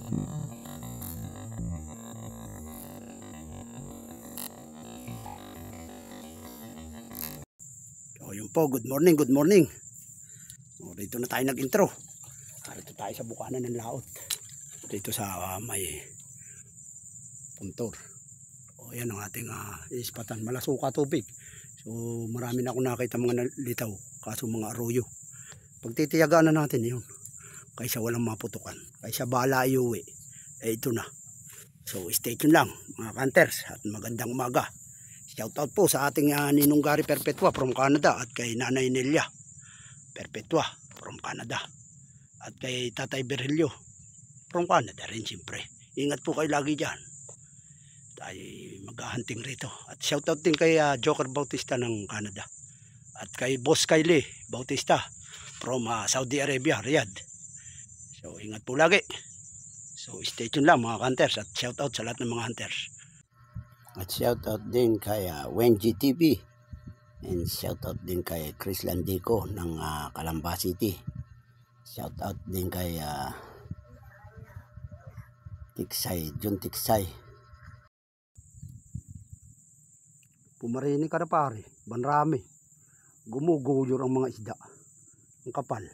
O yun po, good morning, good morning. O, dito na tayo nag-intro. Dito tayo sa Bukanan ng Laot. Dito sa may puntor. O yan ang ating ispatan. Malasuka tubig. So marami na ako nakita mga litaw. Kaso mga arroyo. Pagtitiyagaan na natin yun. Kaysa walang maputukan. Kaysa bala iuwi. Ito na. So stay tuned lang mga hunters. At magandang umaga. Shout out po sa ating Ninong Gary Perpetua from Canada. At kay Nanay Nelia Perpetua from Canada. At kay Tatay Berhelio from Canada rin siyempre. Ingat po kayo lagi dyan. Tayo mag-hunting rito. At shoutout din kay Joker Bautista ng Canada. At kay Boss Kylie Bautista from Saudi Arabia, Riyadh. So ingat po lagi. So stay tuned lang mga hunters. At shoutout sa lahat ng mga hunters. At shoutout din kay Wenji TV. And shoutout din kay Chris Landico ng Calamba City. Shoutout din kay Tiksay, John Tiksay. Pumarini ka na pare, banrami. Gumuguyor ang mga isda. Ang kapal.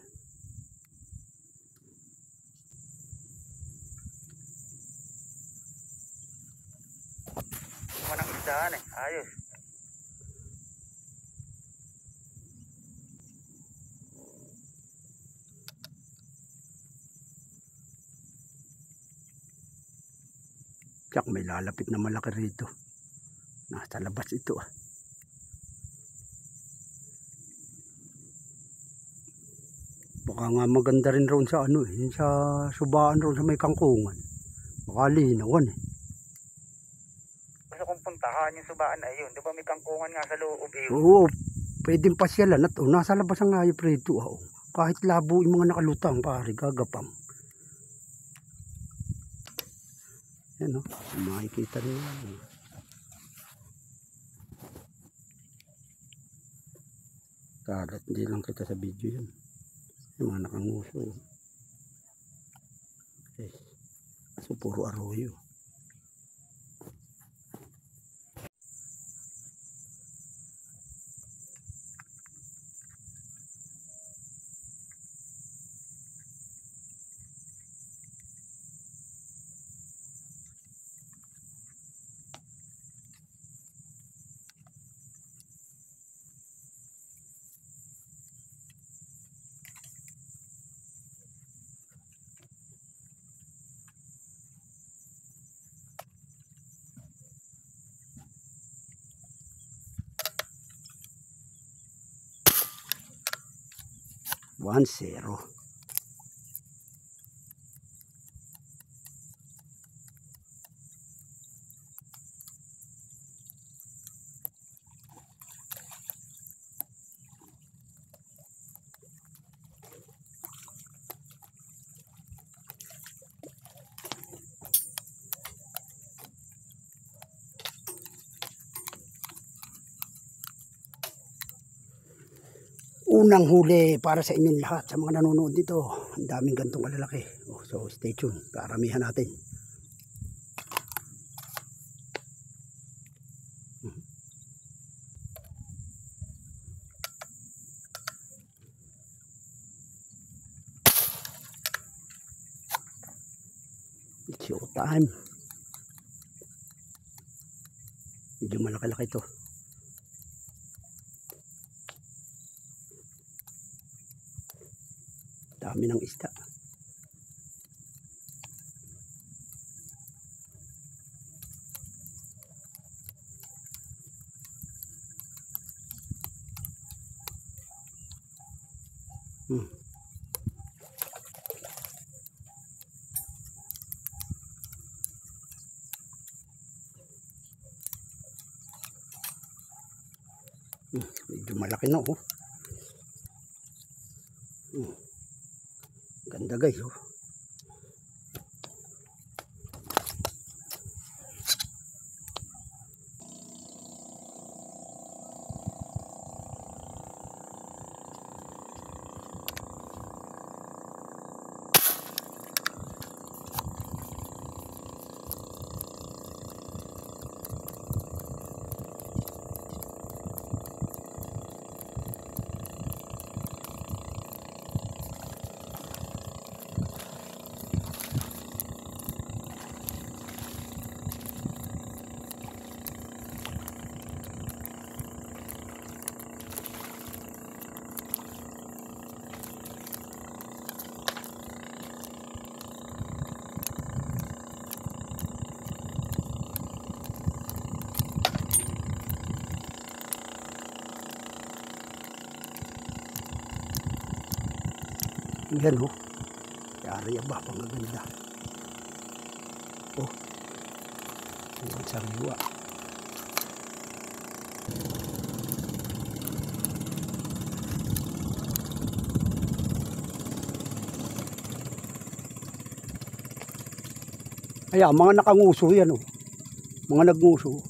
Manang isdaan ayos. Tiyak may lalapit na malaki rito. Nasa labas ito Baka nga maganda rin roon sa sa subaan roon sa may kangkungan. Baka linawan Gusto kong puntahan yung subaan na yun. Di ba may kangkungan nga sa loob yun? Oo, pwedeng pasyalan at nasa labas ang hayop rito Kahit labo yung mga nakalutang pare, gagapang. Yan makikita rin yan. Kalat, hindi lang kita sa video yan. Yung mga nakanguso. Okay. So puro arroyo. One zero. Unang huli para sa inyong lahat sa mga nanonood dito. Ang daming gantong kalalaki. So stay tuned. Karamihan natin. It's your time. Medyo malaki-laki ito. Dami ng isda. Medyo malaki na Ganda guys Yan oh. Yari ba, pangaganda. Oh. Ang sariwa. Kaya mga nakanguso yan oh. Mga nagnguso.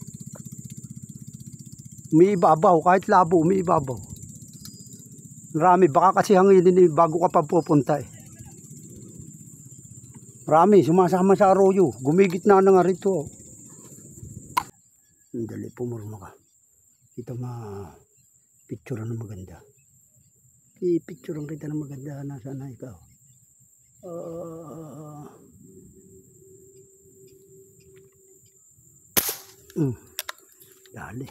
Umiibabaw, kahit labo umiibabaw. Marami, baka kasi hanginin bago ka pa pupunta eh. Marami, sumasama sa arroyo. Gumigit na nga rito. Dali, pumurma ka. Kita picture na maganda. I-picture kita na maganda. Nasaan na ikaw? Dali.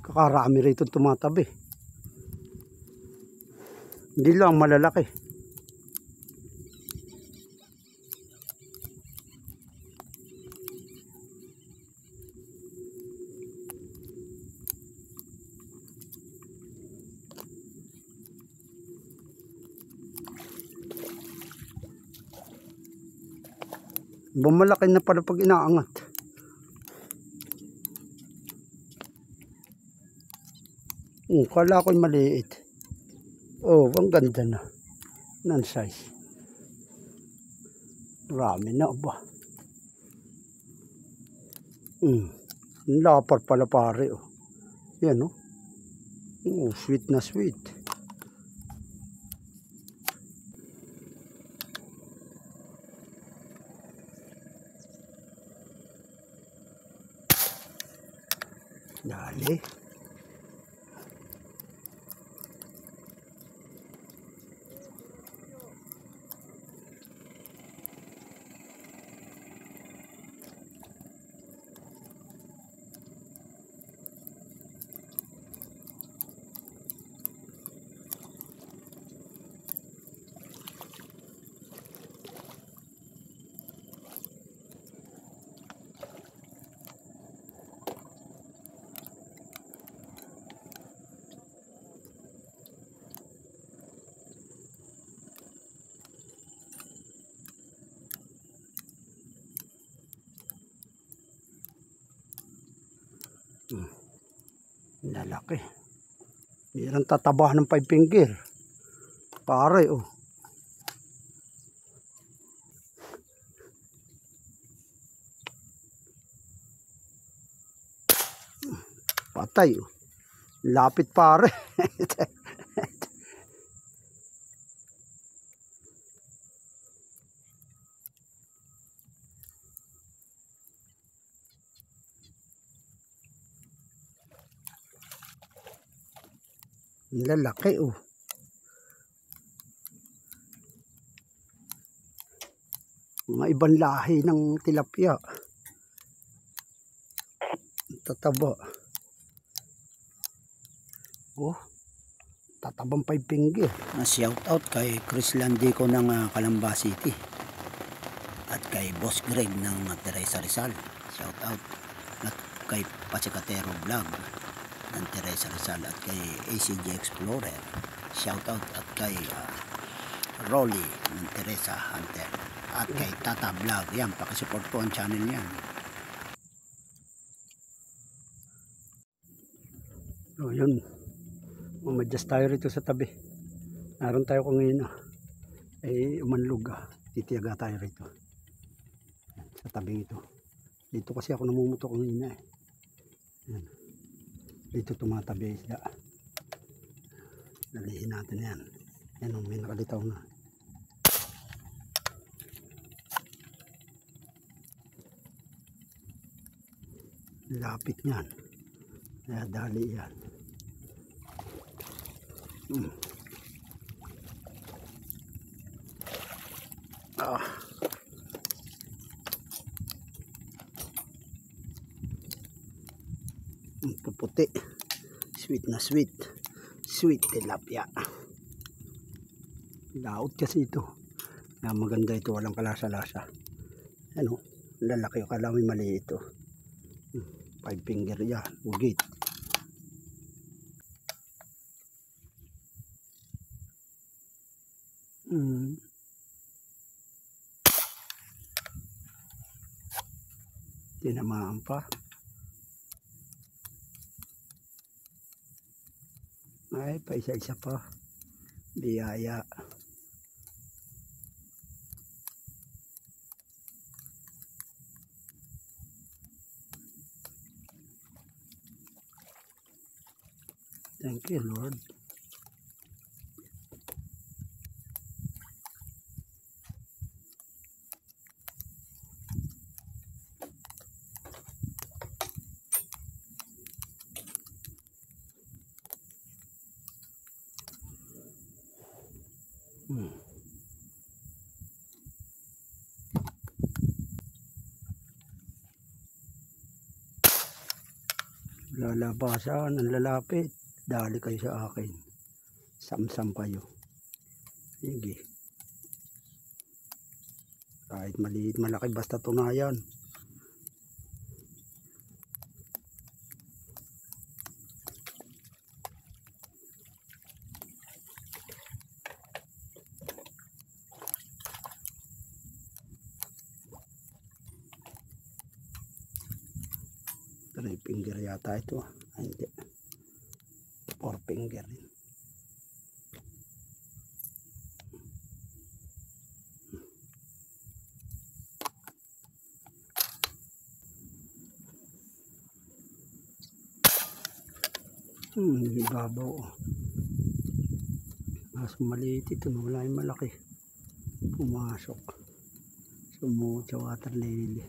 Kakarami rito tumatabi. Hindi lang malalaki. Bumalaki na pala pag inaangat. Kala ko'y maliit. Oh, ang ganda na. Non-size. Marami na ba? Lapar pala pare. Oh. Yan oh. Oh, sweet na sweet. Dali. Lalaki. Mayroong tataba ng 5 finger. Pare oh. Patay oh. Lapit pare. Lalaki oh. Mga ibang lahi ng tilapia. Tataba. Oh. Tatabang 5 finger. Shout out kay Chris Landico ng Calamba City. At kay Boss Greg ng Teresa Rizal. Shout out. At kay Pachicatero Vlog ng Teresa Rizal at kay ACG Explorer. Shout out at kay Rolly ng Teresa Hunter at kay Tata Vlog. Yan, pakisupport po ang channel niyan. Oh, yun. Umadjust tayo rito sa tabi. Naroon tayo kanina. Umanlog. Titiyaga tayo rito. Sa tabi ito. Dito kasi ako namumuto kanina eh. Yan. Dito tumatabi isda. Dalihin natin yan. Yan o, may nakalitaw na. Lapit yan. Kaya dali yan. Puputi. Sweet na sweet. Sweet tilapia. Laot kasi ito. Na maganda ito, walang kalasa-lasa. Ano, lalaki, akala may mali ito. 5 finger yan, ugit. Tinamaan pa. Ay, pa isa-isa pa. Biyaya. Thank you, Lord. Lalabasan, ang lalapit. Dali kayo sa akin. Samsam kayo. Sige. Kahit maliit, malaki, basta tunayan. Three finger yata ito. Ay, hindi. 4 finger. Ibabaw. Mas maliit ito. Wala yung malaki. Pumasok. Sumut sa water lily.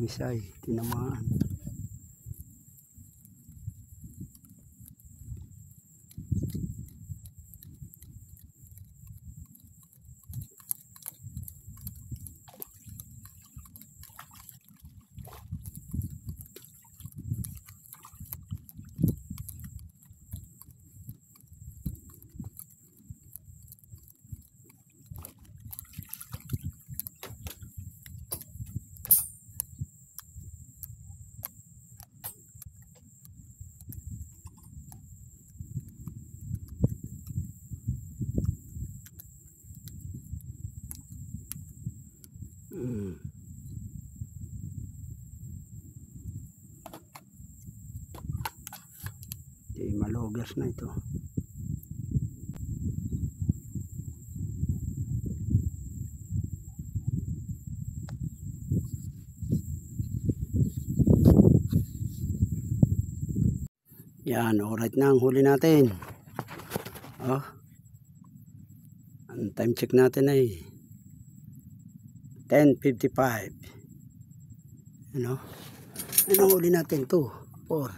Isay, tinamaan. Malogers na ito. Yan, alright na ang huli natin. Oh. Ang time check natin ay 10:55. Ano? Ano ang huli natin? 2, 4,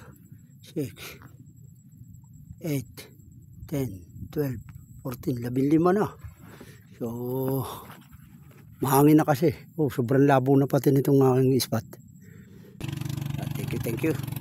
6, 8, 10, 12, 14, 15 na. So, mahangin na kasi. Oh, sobrang labo na pati nitong aking spot. Thank you, thank you.